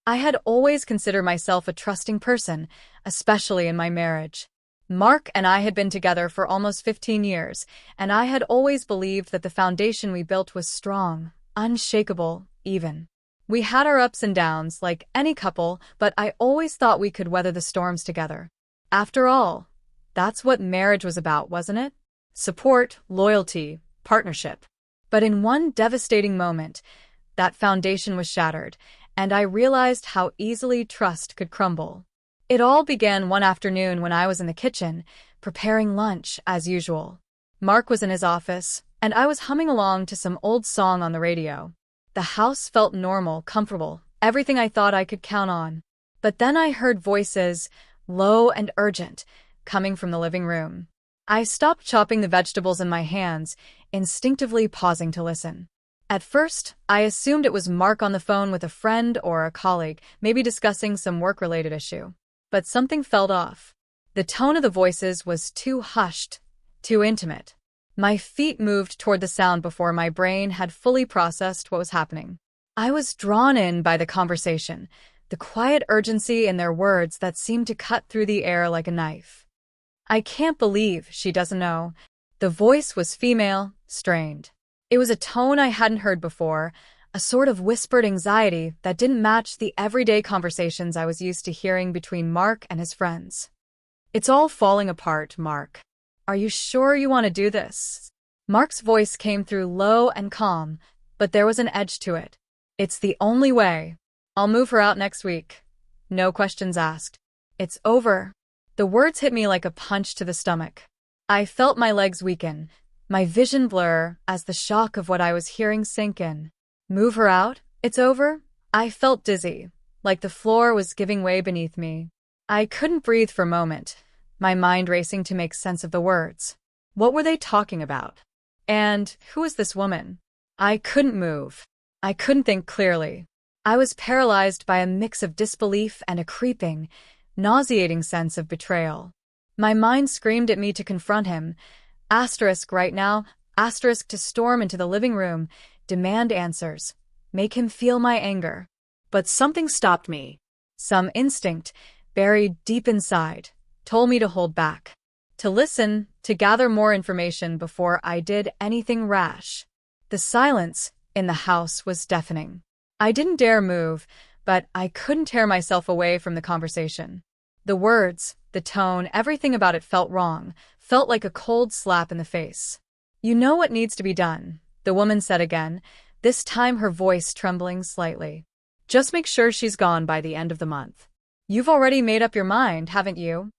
I had always considered myself a trusting person, especially in my marriage. Mark and I had been together for almost 15 years, and I had always believed that the foundation we built was strong, unshakable, even. We had our ups and downs, like any couple, but I always thought we could weather the storms together. After all, that's what marriage was about, wasn't it? Support, loyalty, partnership. But in one devastating moment, that foundation was shattered, and I realized how easily trust could crumble. It all began one afternoon when I was in the kitchen, preparing lunch as usual. Mark was in his office, and I was humming along to some old song on the radio. The house felt normal, comfortable, everything I thought I could count on. But then I heard voices, low and urgent, coming from the living room. I stopped chopping the vegetables in my hands, instinctively pausing to listen. At first, I assumed it was Mark on the phone with a friend or a colleague, maybe discussing some work-related issue. But something felt off. The tone of the voices was too hushed, too intimate. My feet moved toward the sound before my brain had fully processed what was happening. I was drawn in by the conversation, the quiet urgency in their words that seemed to cut through the air like a knife. "I can't believe she doesn't know." The voice was female, strained. It was a tone I hadn't heard before, a sort of whispered anxiety that didn't match the everyday conversations I was used to hearing between Mark and his friends. "It's all falling apart, Mark. Are you sure you want to do this?" Mark's voice came through low and calm, but there was an edge to it. "It's the only way. I'll move her out next week. No questions asked. It's over." The words hit me like a punch to the stomach. I felt my legs weaken, my vision blur as the shock of what I was hearing sink in. Move her out? It's over? I felt dizzy, like the floor was giving way beneath me. I couldn't breathe for a moment, my mind racing to make sense of the words. What were they talking about? And who was this woman? I couldn't move. I couldn't think clearly. I was paralyzed by a mix of disbelief and a creeping, nauseating sense of betrayal. My mind screamed at me to confront him. Asterisk right now, asterisk to storm into the living room, demand answers, make him feel my anger. But something stopped me. Some instinct, buried deep inside, told me to hold back, to listen, to gather more information before I did anything rash. The silence in the house was deafening. I didn't dare move, but I couldn't tear myself away from the conversation. The words, the tone, everything about it felt wrong, felt like a cold slap in the face. "You know what needs to be done," the woman said again, this time her voice trembling slightly. "Just make sure she's gone by the end of the month. You've already made up your mind, haven't you?"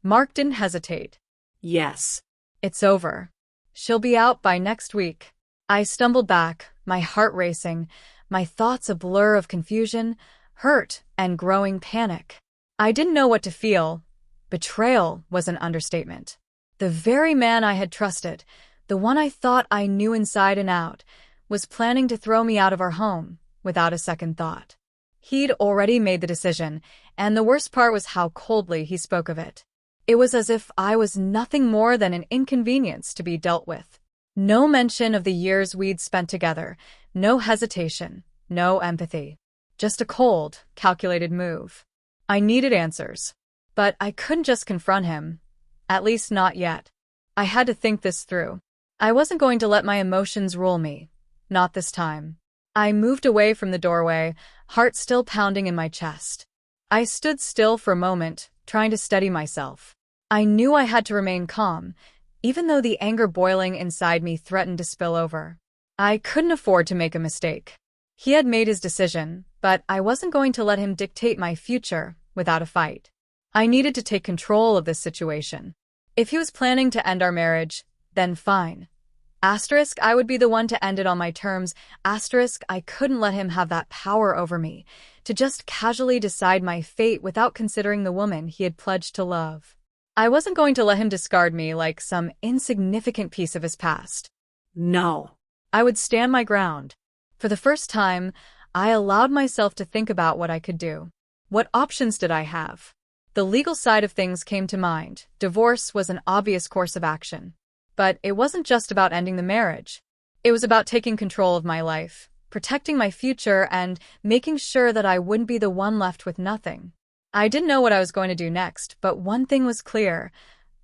Mark didn't hesitate. "Yes. It's over. She'll be out by next week." I stumbled back, my heart racing, my thoughts a blur of confusion, hurt, and growing panic. I didn't know what to feel. Betrayal was an understatement. The very man I had trusted, the one I thought I knew inside and out, was planning to throw me out of our home, without a second thought. He'd already made the decision, and the worst part was how coldly he spoke of it. It was as if I was nothing more than an inconvenience to be dealt with. No mention of the years we'd spent together, no hesitation, no empathy. Just a cold, calculated move. I needed answers. But I couldn't just confront him. At least not yet. I had to think this through. I wasn't going to let my emotions rule me. Not this time. I moved away from the doorway, heart still pounding in my chest. I stood still for a moment, trying to steady myself. I knew I had to remain calm, even though the anger boiling inside me threatened to spill over. I couldn't afford to make a mistake. He had made his decision, but I wasn't going to let him dictate my future without a fight. I needed to take control of this situation. If he was planning to end our marriage, then fine. Asterisk, I would be the one to end it on my terms. Asterisk, I couldn't let him have that power over me, to just casually decide my fate without considering the woman he had pledged to love. I wasn't going to let him discard me like some insignificant piece of his past. No. I would stand my ground. For the first time, I allowed myself to think about what I could do. What options did I have? The legal side of things came to mind. Divorce was an obvious course of action. But it wasn't just about ending the marriage. It was about taking control of my life, protecting my future and making sure that I wouldn't be the one left with nothing. I didn't know what I was going to do next, but one thing was clear.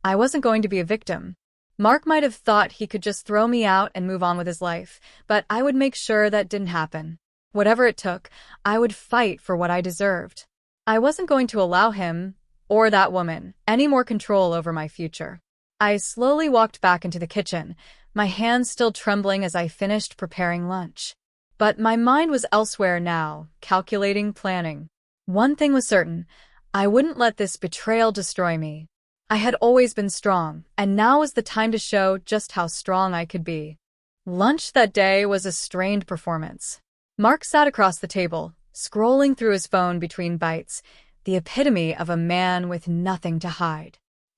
I wasn't going to be a victim. Mark might have thought he could just throw me out and move on with his life, but I would make sure that didn't happen. Whatever it took, I would fight for what I deserved. I wasn't going to allow him, or that woman, any more control over my future. I slowly walked back into the kitchen, my hands still trembling as I finished preparing lunch. But my mind was elsewhere now, calculating, planning. One thing was certain, I wouldn't let this betrayal destroy me. I had always been strong, and now was the time to show just how strong I could be. Lunch that day was a strained performance. Mark sat across the table, scrolling through his phone between bites, the epitome of a man with nothing to hide.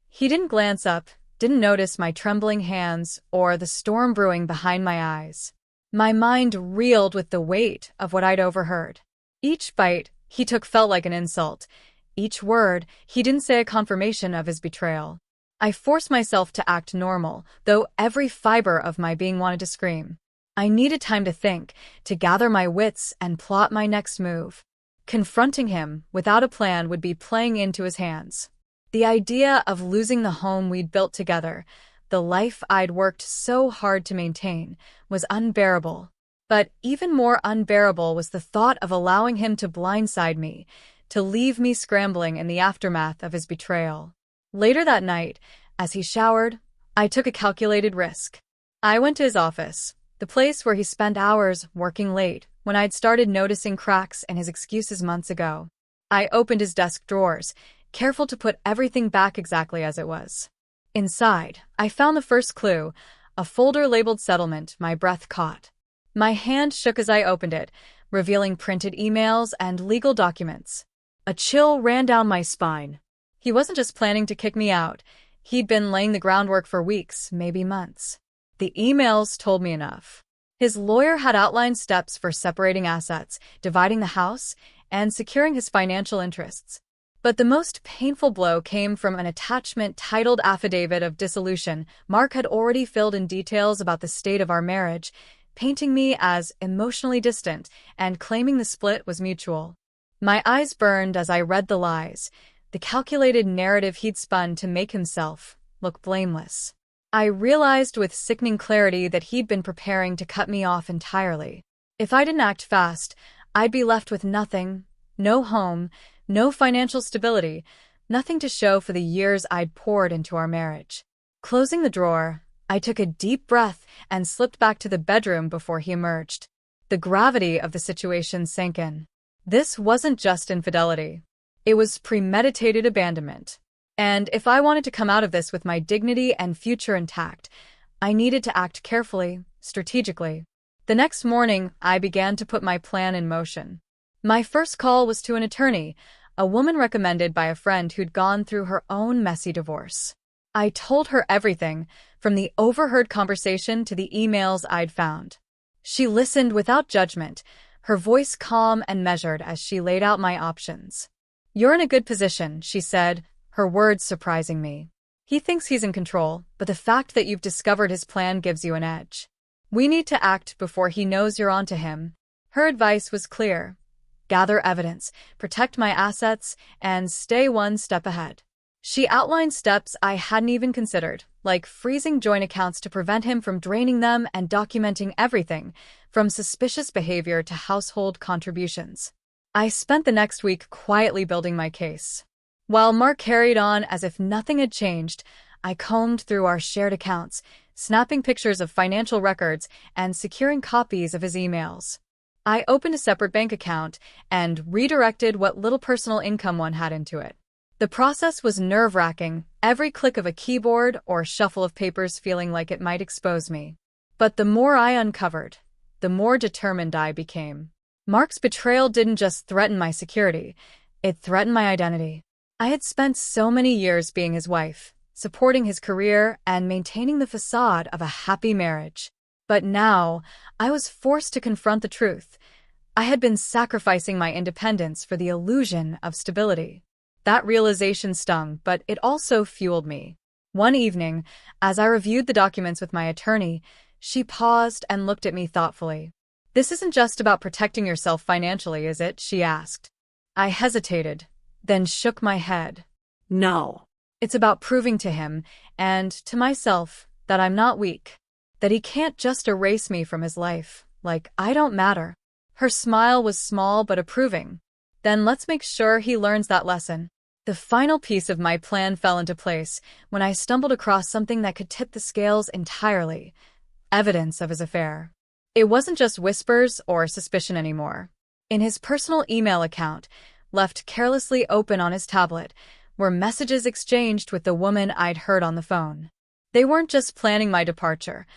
He didn't glance up, didn't notice my trembling hands or the storm brewing behind my eyes. My mind reeled with the weight of what I'd overheard. Each bite he took felt like an insult. Each word he didn't say a confirmation of his betrayal. I forced myself to act normal, though every fiber of my being wanted to scream. I needed time to think, to gather my wits and plot my next move. Confronting him without a plan would be playing into his hands. The idea of losing the home we'd built together, the life I'd worked so hard to maintain, was unbearable. But even more unbearable was the thought of allowing him to blindside me, to leave me scrambling in the aftermath of his betrayal. Later that night, as he showered, I took a calculated risk. I went to his office, the place where he spent hours working late when I'd started noticing cracks in his excuses months ago. I opened his desk drawers, careful to put everything back exactly as it was. Inside, I found the first clue, a folder labeled settlement. My breath caught. My hand shook as I opened it, revealing printed emails and legal documents. A chill ran down my spine. He wasn't just planning to kick me out. He'd been laying the groundwork for weeks, maybe months. The emails told me enough. His lawyer had outlined steps for separating assets, dividing the house, and securing his financial interests. But the most painful blow came from an attachment titled Affidavit of Dissolution. Mark had already filled in details about the state of our marriage, painting me as emotionally distant and claiming the split was mutual. My eyes burned as I read the lies, the calculated narrative he'd spun to make himself look blameless. I realized with sickening clarity that he'd been preparing to cut me off entirely. If I didn't act fast, I'd be left with nothing, no home, no financial stability, nothing to show for the years I'd poured into our marriage. Closing the drawer, I took a deep breath and slipped back to the bedroom before he emerged. The gravity of the situation sank in. This wasn't just infidelity. It was premeditated abandonment. And if I wanted to come out of this with my dignity and future intact, I needed to act carefully, strategically. The next morning, I began to put my plan in motion. My first call was to an attorney, a woman recommended by a friend who'd gone through her own messy divorce. I told her everything, from the overheard conversation to the emails I'd found. She listened without judgment, her voice calm and measured as she laid out my options. "You're in a good position," she said, her words surprising me. "He thinks he's in control, but the fact that you've discovered his plan gives you an edge. We need to act before he knows you're onto him." Her advice was clear. Gather evidence, protect my assets, and stay one step ahead. She outlined steps I hadn't even considered, like freezing joint accounts to prevent him from draining them and documenting everything, from suspicious behavior to household contributions. I spent the next week quietly building my case. While Mark carried on as if nothing had changed, I combed through our shared accounts, snapping pictures of financial records and securing copies of his emails. I opened a separate bank account and redirected what little personal income one had into it. The process was nerve-wracking, every click of a keyboard or shuffle of papers feeling like it might expose me. But the more I uncovered, the more determined I became. Mark's betrayal didn't just threaten my security, it threatened my identity. I had spent so many years being his wife, supporting his career and maintaining the facade of a happy marriage. But now, I was forced to confront the truth. I had been sacrificing my independence for the illusion of stability. That realization stung, but it also fueled me. One evening, as I reviewed the documents with my attorney, she paused and looked at me thoughtfully. This isn't just about protecting yourself financially, is it? She asked. I hesitated, then shook my head. No. It's about proving to him, and to myself, that I'm not weak. That he can't just erase me from his life, like I don't matter. Her smile was small but approving. Then let's make sure he learns that lesson. The final piece of my plan fell into place when I stumbled across something that could tip the scales entirely. Evidence of his affair. It wasn't just whispers or suspicion anymore. In his personal email account, left carelessly open on his tablet, were messages exchanged with the woman I'd heard on the phone. They weren't just planning my departure.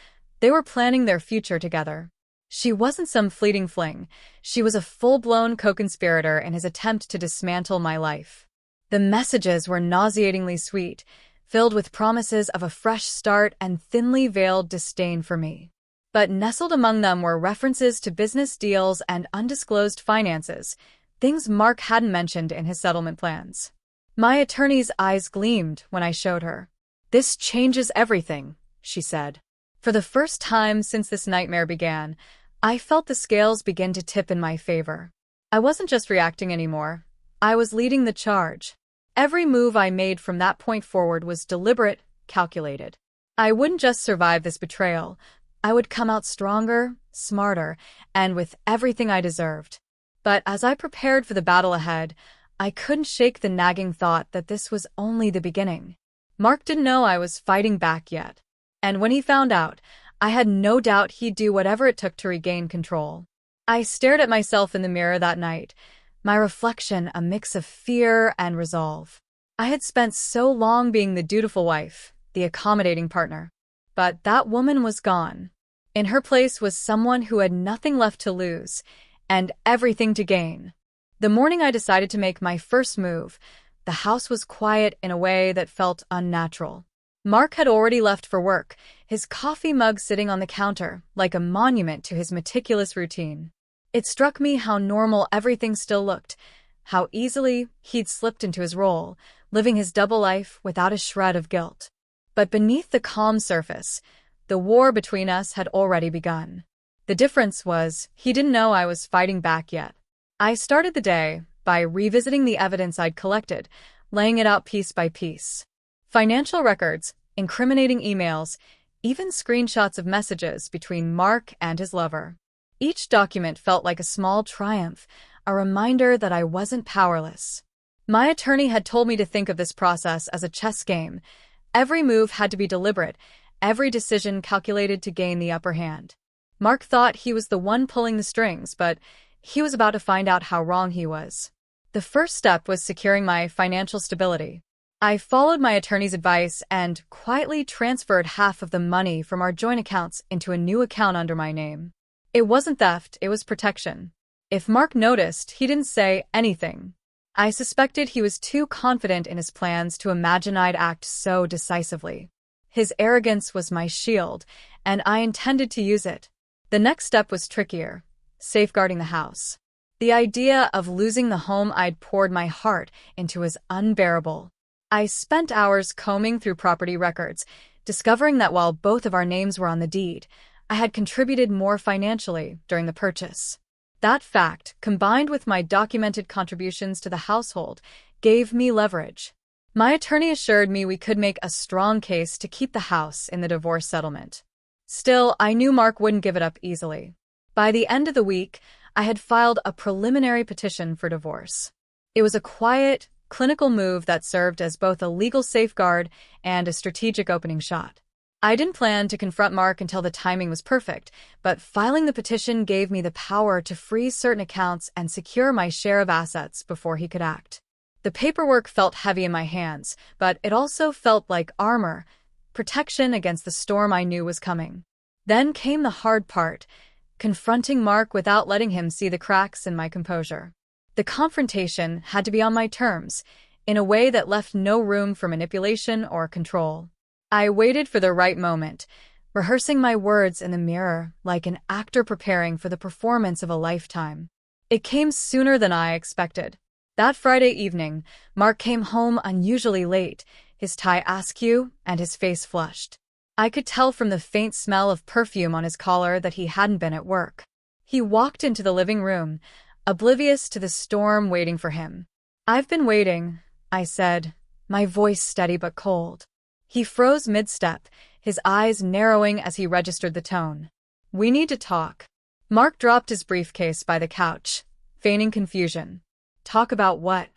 They were planning their future together. She wasn't some fleeting fling. She was a full-blown co-conspirator in his attempt to dismantle my life. The messages were nauseatingly sweet, filled with promises of a fresh start and thinly veiled disdain for me. But nestled among them were references to business deals and undisclosed finances, things Mark hadn't mentioned in his settlement plans. My attorney's eyes gleamed when I showed her. This changes everything, she said. For the first time since this nightmare began, I felt the scales begin to tip in my favor. I wasn't just reacting anymore. I was leading the charge. Every move I made from that point forward was deliberate, calculated. I wouldn't just survive this betrayal. I would come out stronger, smarter, and with everything I deserved. But as I prepared for the battle ahead, I couldn't shake the nagging thought that this was only the beginning. Mark didn't know I was fighting back yet. And when he found out, I had no doubt he'd do whatever it took to regain control. I stared at myself in the mirror that night, my reflection a mix of fear and resolve. I had spent so long being the dutiful wife, the accommodating partner. But that woman was gone. In her place was someone who had nothing left to lose, and everything to gain. The morning I decided to make my first move, the house was quiet in a way that felt unnatural. Mark had already left for work, his coffee mug sitting on the counter, like a monument to his meticulous routine. It struck me how normal everything still looked, how easily he'd slipped into his role, living his double life without a shred of guilt. But beneath the calm surface, the war between us had already begun. The difference was, he didn't know I was fighting back yet. I started the day by revisiting the evidence I'd collected, laying it out piece by piece. Financial records, incriminating emails, even screenshots of messages between Mark and his lover. Each document felt like a small triumph, a reminder that I wasn't powerless. My attorney had told me to think of this process as a chess game. Every move had to be deliberate, every decision calculated to gain the upper hand. Mark thought he was the one pulling the strings, but he was about to find out how wrong he was. The first step was securing my financial stability. I followed my attorney's advice and quietly transferred half of the money from our joint accounts into a new account under my name. It wasn't theft, it was protection. If Mark noticed, he didn't say anything. I suspected he was too confident in his plans to imagine I'd act so decisively. His arrogance was my shield, and I intended to use it. The next step was trickier, safeguarding the house. The idea of losing the home I'd poured my heart into was unbearable. I spent hours combing through property records, discovering that while both of our names were on the deed, I had contributed more financially during the purchase. That fact, combined with my documented contributions to the household, gave me leverage. My attorney assured me we could make a strong case to keep the house in the divorce settlement. Still, I knew Mark wouldn't give it up easily. By the end of the week, I had filed a preliminary petition for divorce. It was a quiet, clinical move that served as both a legal safeguard and a strategic opening shot. I didn't plan to confront Mark until the timing was perfect, but filing the petition gave me the power to freeze certain accounts and secure my share of assets before he could act. The paperwork felt heavy in my hands, but it also felt like armor, protection against the storm I knew was coming. Then came the hard part, confronting Mark without letting him see the cracks in my composure. The confrontation had to be on my terms, in a way that left no room for manipulation or control. I waited for the right moment, rehearsing my words in the mirror like an actor preparing for the performance of a lifetime. It came sooner than I expected. That Friday evening, Mark came home unusually late, his tie askew and his face flushed. I could tell from the faint smell of perfume on his collar that he hadn't been at work. He walked into the living room, oblivious to the storm waiting for him. "I've been waiting," I said, my voice steady but cold. He froze mid-step, his eyes narrowing as he registered the tone. "We need to talk." Mark dropped his briefcase by the couch, feigning confusion. "Talk about what?"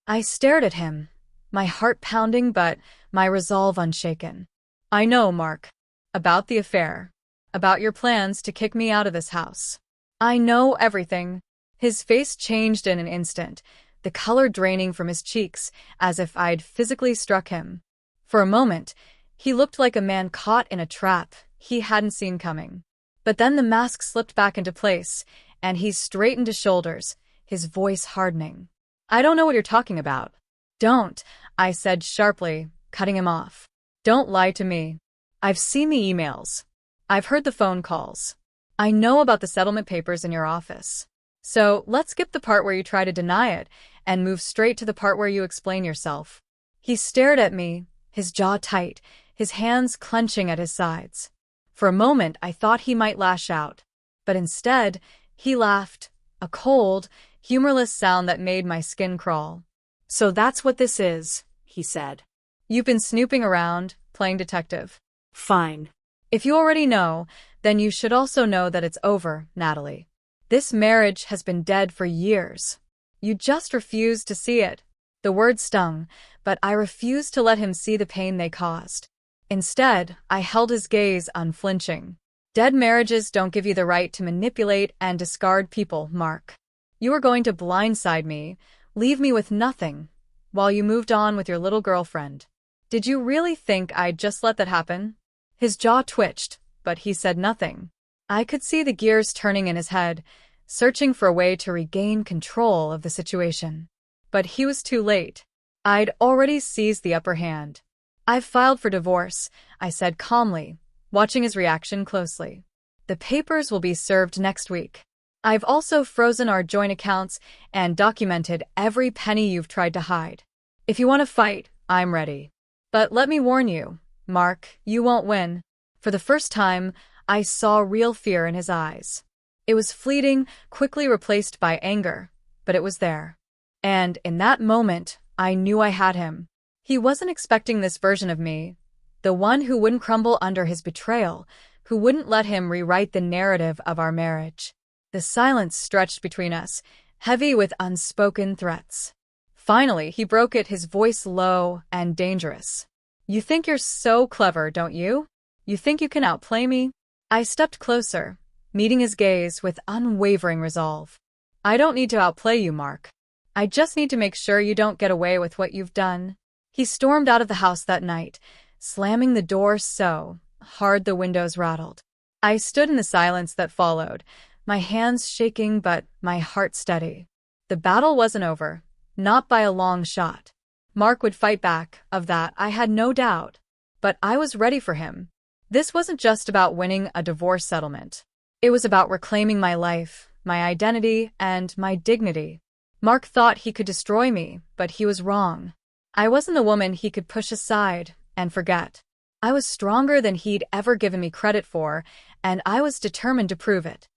I stared at him, my heart pounding but my resolve unshaken. "I know, Mark. About the affair. About your plans to kick me out of this house. I know everything." His face changed in an instant, the color draining from his cheeks as if I'd physically struck him. For a moment, he looked like a man caught in a trap he hadn't seen coming. But then the mask slipped back into place, and he straightened his shoulders, his voice hardening. "I don't know what you're talking about." "Don't," I said sharply, cutting him off. "Don't lie to me. I've seen the emails. I've heard the phone calls. I know about the settlement papers in your office. So let's skip the part where you try to deny it and move straight to the part where you explain yourself." He stared at me, his jaw tight, his hands clenching at his sides. For a moment, I thought he might lash out. But instead, he laughed, a cold, humorless sound that made my skin crawl. "So that's what this is," he said. "You've been snooping around, playing detective. Fine. If you already know, then you should also know that it's over, Natalie. This marriage has been dead for years. You just refused to see it." The word stung, but I refused to let him see the pain they caused. Instead, I held his gaze unflinching. "Dead marriages don't give you the right to manipulate and discard people, Mark. You were going to blindside me, leave me with nothing, while you moved on with your little girlfriend. Did you really think I'd just let that happen?" His jaw twitched, but he said nothing. I could see the gears turning in his head, searching for a way to regain control of the situation. But he was too late. I'd already seized the upper hand. "I've filed for divorce," I said calmly, watching his reaction closely. "The papers will be served next week. I've also frozen our joint accounts and documented every penny you've tried to hide. If you want to fight, I'm ready. But let me warn you, Mark, you won't win." For the first time, I saw real fear in his eyes. It was fleeting, quickly replaced by anger, but it was there. And in that moment, I knew I had him. He wasn't expecting this version of me, the one who wouldn't crumble under his betrayal, who wouldn't let him rewrite the narrative of our marriage. The silence stretched between us, heavy with unspoken threats. Finally, he broke it, his voice low and dangerous. "You think you're so clever, don't you? You think you can outplay me?" I stepped closer, meeting his gaze with unwavering resolve. "I don't need to outplay you, Mark. I just need to make sure you don't get away with what you've done." He stormed out of the house that night, slamming the door so hard the windows rattled. I stood in the silence that followed, my hands shaking but my heart steady. The battle wasn't over, not by a long shot. Mark would fight back, of that I had no doubt. But I was ready for him. This wasn't just about winning a divorce settlement. It was about reclaiming my life, my identity, and my dignity. Mark thought he could destroy me, but he was wrong. I wasn't the woman he could push aside and forget. I was stronger than he'd ever given me credit for, and I was determined to prove it.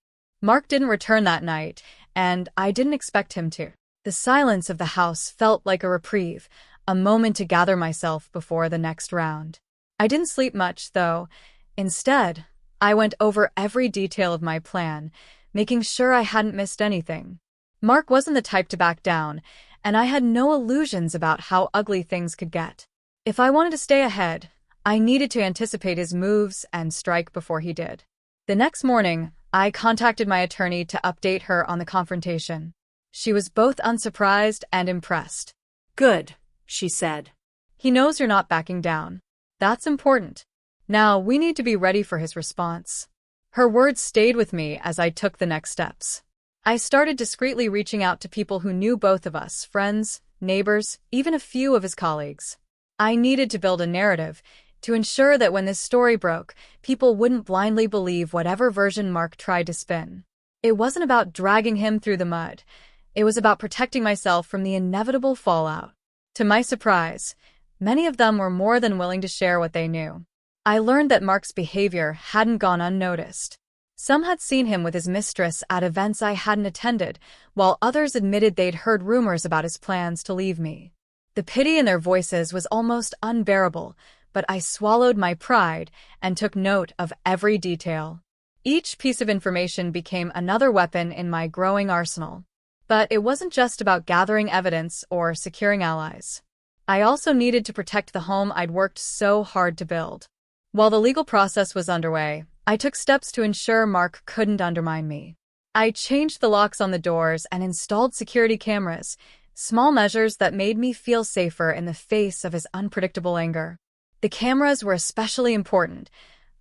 Mark didn't return that night, and I didn't expect him to. The silence of the house felt like a reprieve, a moment to gather myself before the next round. I didn't sleep much, though. Instead, I went over every detail of my plan, making sure I hadn't missed anything. Mark wasn't the type to back down, and I had no illusions about how ugly things could get. If I wanted to stay ahead, I needed to anticipate his moves and strike before he did. The next morning, I contacted my attorney to update her on the confrontation. She was both unsurprised and impressed. "Good," she said. "He knows you're not backing down. That's important. Now we need to be ready for his response." Her words stayed with me as I took the next steps. I started discreetly reaching out to people who knew both of us, friends, neighbors, even a few of his colleagues. I needed to build a narrative to ensure that when this story broke, people wouldn't blindly believe whatever version Mark tried to spin. It wasn't about dragging him through the mud. It was about protecting myself from the inevitable fallout. To my surprise, many of them were more than willing to share what they knew. I learned that Mark's behavior hadn't gone unnoticed. Some had seen him with his mistress at events I hadn't attended, while others admitted they'd heard rumors about his plans to leave me. The pity in their voices was almost unbearable, but I swallowed my pride and took note of every detail. Each piece of information became another weapon in my growing arsenal. But it wasn't just about gathering evidence or securing allies. I also needed to protect the home I'd worked so hard to build. While the legal process was underway, I took steps to ensure Mark couldn't undermine me. I changed the locks on the doors and installed security cameras, small measures that made me feel safer in the face of his unpredictable anger. The cameras were especially important.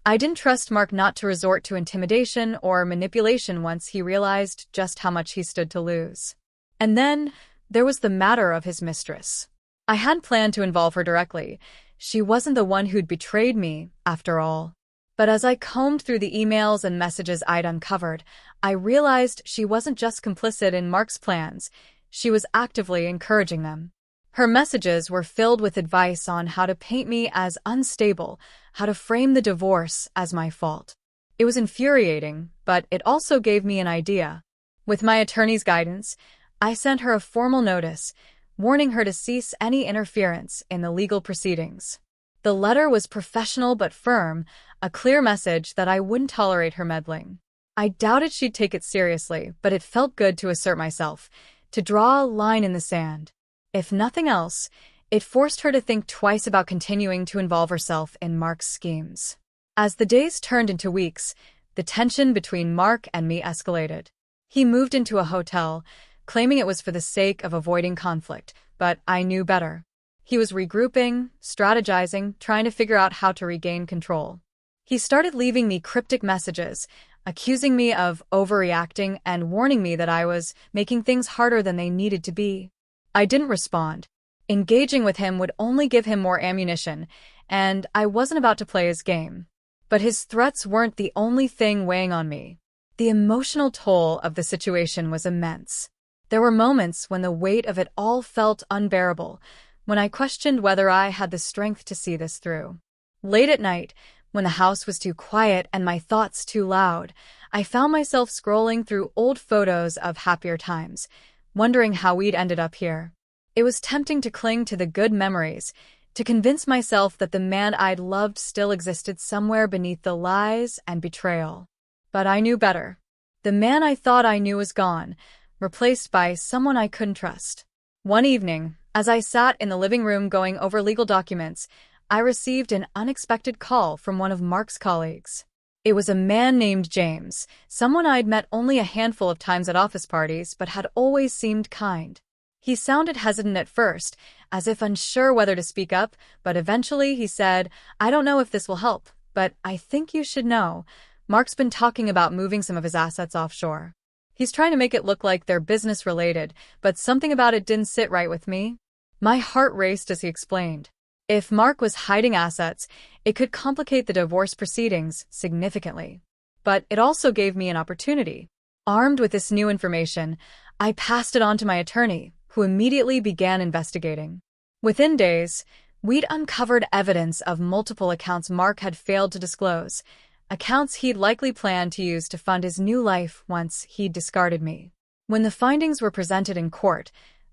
I didn't trust Mark not to resort to intimidation or manipulation once he realized just how much he stood to lose. And then, there was the matter of his mistress. I hadn't planned to involve her directly. She wasn't the one who'd betrayed me, after all. But as I combed through the emails and messages I'd uncovered, I realized she wasn't just complicit in Mark's plans, she was actively encouraging them. Her messages were filled with advice on how to paint me as unstable, how to frame the divorce as my fault. It was infuriating, but it also gave me an idea. With my attorney's guidance, I sent her a formal notice, warning her to cease any interference in the legal proceedings. The letter was professional but firm, a clear message that I wouldn't tolerate her meddling. I doubted she'd take it seriously, but it felt good to assert myself, to draw a line in the sand. If nothing else, it forced her to think twice about continuing to involve herself in Mark's schemes. As the days turned into weeks, the tension between Mark and me escalated. He moved into a hotel, claiming it was for the sake of avoiding conflict, but I knew better. He was regrouping, strategizing, trying to figure out how to regain control. He started leaving me cryptic messages, accusing me of overreacting and warning me that I was making things harder than they needed to be. I didn't respond. Engaging with him would only give him more ammunition, and I wasn't about to play his game. But his threats weren't the only thing weighing on me. The emotional toll of the situation was immense. There were moments when the weight of it all felt unbearable, when I questioned whether I had the strength to see this through. Late at night, when the house was too quiet and my thoughts too loud, I found myself scrolling through old photos of happier times, wondering how we'd ended up here. It was tempting to cling to the good memories, to convince myself that the man I'd loved still existed somewhere beneath the lies and betrayal. But I knew better. The man I thought I knew was gone, replaced by someone I couldn't trust. One evening, as I sat in the living room going over legal documents, I received an unexpected call from one of Mark's colleagues. It was a man named James, someone I'd met only a handful of times at office parties but had always seemed kind. He sounded hesitant at first, as if unsure whether to speak up, but eventually he said, "I don't know if this will help, but I think you should know. Mark's been talking about moving some of his assets offshore. He's trying to make it look like they're business-related, but something about it didn't sit right with me." My heart raced as he explained. If Mark was hiding assets, it could complicate the divorce proceedings significantly. But it also gave me an opportunity. Armed with this new information, I passed it on to my attorney, who immediately began investigating. Within days, we'd uncovered evidence of multiple accounts Mark had failed to disclose, accounts he'd likely planned to use to fund his new life once he'd discarded me. When the findings were presented in court,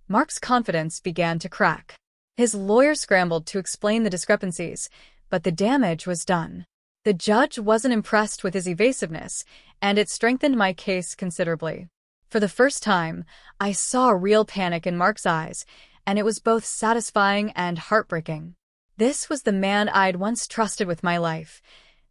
Mark's confidence began to crack. His lawyer scrambled to explain the discrepancies, but the damage was done. The judge wasn't impressed with his evasiveness, and it strengthened my case considerably. For the first time, I saw real panic in Mark's eyes, and it was both satisfying and heartbreaking. This was the man I'd once trusted with my life,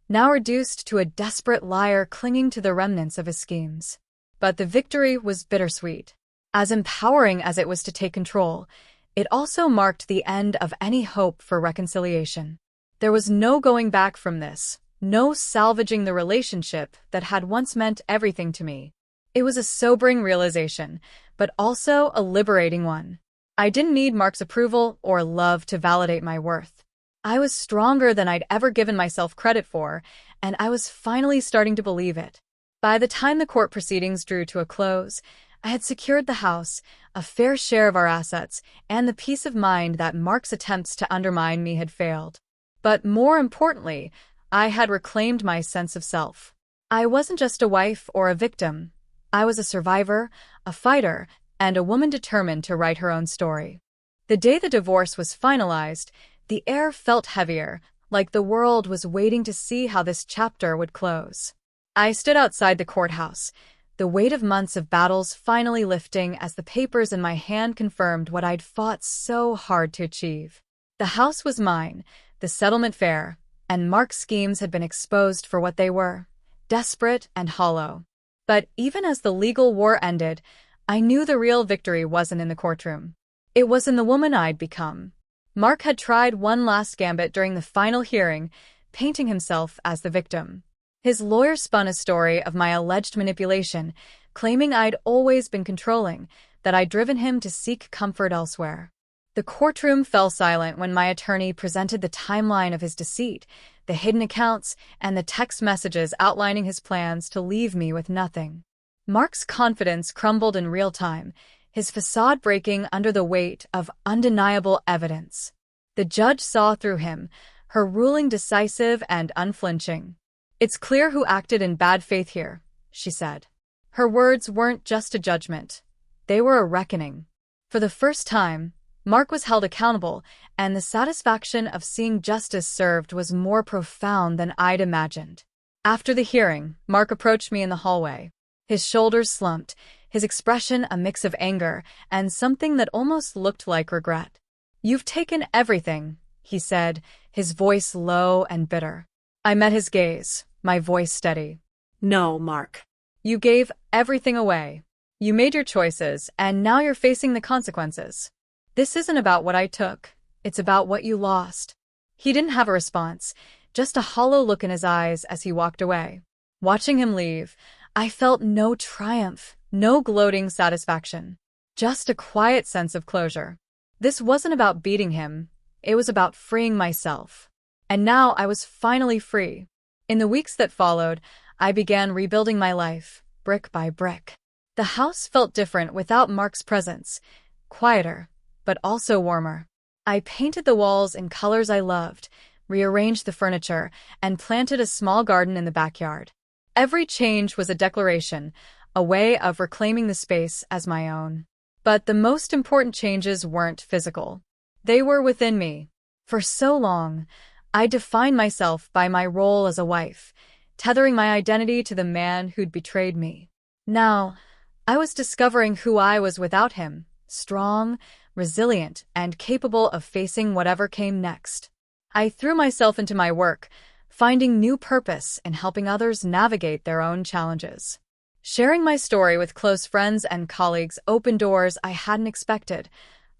now reduced to a desperate liar clinging to the remnants of his schemes. But the victory was bittersweet. As empowering as it was to take control, it also marked the end of any hope for reconciliation. There was no going back from this, no salvaging the relationship that had once meant everything to me. It was a sobering realization, but also a liberating one. I didn't need Mark's approval or love to validate my worth. I was stronger than I'd ever given myself credit for, and I was finally starting to believe it. By the time the court proceedings drew to a close, I had secured the house, a fair share of our assets, and the peace of mind that Mark's attempts to undermine me had failed. But more importantly, I had reclaimed my sense of self. I wasn't just a wife or a victim. I was a survivor, a fighter, and a woman determined to write her own story. The day the divorce was finalized, the air felt heavier, like the world was waiting to see how this chapter would close. I stood outside the courthouse, the weight of months of battles finally lifting as the papers in my hand confirmed what I'd fought so hard to achieve. The house was mine, the settlement fair, and Mark's schemes had been exposed for what they were, desperate and hollow. But even as the legal war ended, I knew the real victory wasn't in the courtroom. It was in the woman I'd become. Mark had tried one last gambit during the final hearing, painting himself as the victim. His lawyer spun a story of my alleged manipulation, claiming I'd always been controlling, that I'd driven him to seek comfort elsewhere. The courtroom fell silent when my attorney presented the timeline of his deceit, the hidden accounts, and the text messages outlining his plans to leave me with nothing. Mark's confidence crumbled in real time, his facade breaking under the weight of undeniable evidence. The judge saw through him, her ruling decisive and unflinching. "It's clear who acted in bad faith here," she said. Her words weren't just a judgment. They were a reckoning. For the first time, Mark was held accountable, and the satisfaction of seeing justice served was more profound than I'd imagined. After the hearing, Mark approached me in the hallway. His shoulders slumped, his expression a mix of anger and something that almost looked like regret. "You've taken everything," he said, his voice low and bitter. I met his gaze, my voice steady. "No, Mark. "You gave everything away. You made your choices, and now you're facing the consequences. This isn't about what I took, it's about what you lost." He didn't have a response, just a hollow look in his eyes as he walked away. Watching him leave, I felt no triumph, no gloating satisfaction, just a quiet sense of closure. This wasn't about beating him, it was about freeing myself. And now I was finally free. In the weeks that followed, I began rebuilding my life, brick by brick. The house felt different without Mark's presence, quieter, but also warmer. I painted the walls in colors I loved, rearranged the furniture, and planted a small garden in the backyard. Every change was a declaration, a way of reclaiming the space as my own. But the most important changes weren't physical. They were within me. For so long, I defined myself by my role as a wife, tethering my identity to the man who'd betrayed me. Now, I was discovering who I was without him, strong, resilient, and capable of facing whatever came next. I threw myself into my work, finding new purpose in helping others navigate their own challenges. Sharing my story with close friends and colleagues opened doors I hadn't expected,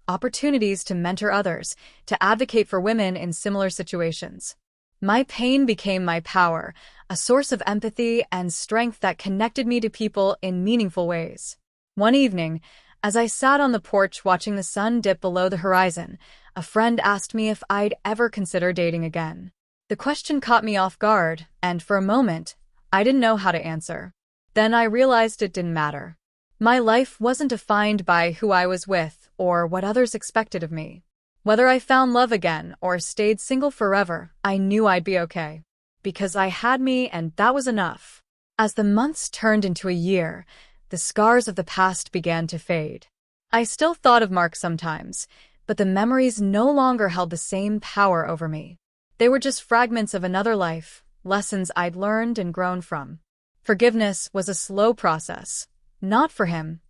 opportunities to mentor others, to advocate for women in similar situations. My pain became my power, a source of empathy and strength that connected me to people in meaningful ways. One evening, as I sat on the porch watching the sun dip below the horizon, a friend asked me if I'd ever consider dating again. The question caught me off guard, and for a moment, I didn't know how to answer. Then I realized it didn't matter. My life wasn't defined by who I was with or what others expected of me. Whether I found love again or stayed single forever, I knew I'd be okay. Because I had me, and that was enough. As the months turned into a year, the scars of the past began to fade. I still thought of Mark sometimes, but the memories no longer held the same power over me. They were just fragments of another life, lessons I'd learned and grown from. Forgiveness was a slow process, not for him,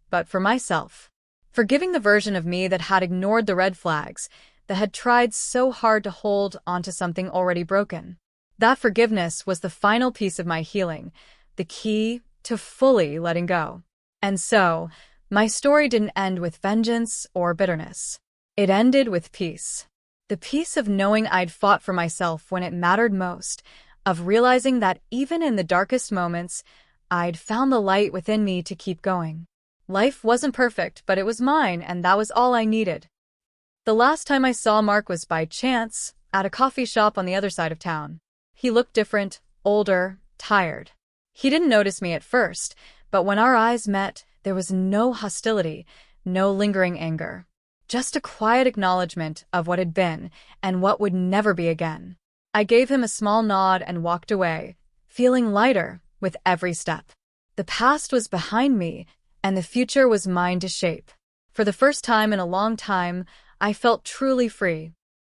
but for myself. Forgiving the version of me that had ignored the red flags, that had tried so hard to hold onto something already broken. That forgiveness was the final piece of my healing, the key to fully letting go. And so, my story didn't end with vengeance or bitterness. It ended with peace. The peace of knowing I'd fought for myself when it mattered most, of realizing that even in the darkest moments, I'd found the light within me to keep going. Life wasn't perfect, but it was mine, and that was all I needed. The last time I saw Mark was by chance, at a coffee shop on the other side of town. He looked different, older, tired. He didn't notice me at first, but when our eyes met, there was no hostility, no lingering anger. Just a quiet acknowledgement of what had been and what would never be again. I gave him a small nod and walked away, feeling lighter, with every step. The past was behind me, and the future was mine to shape. For the first time in a long time, I felt truly free.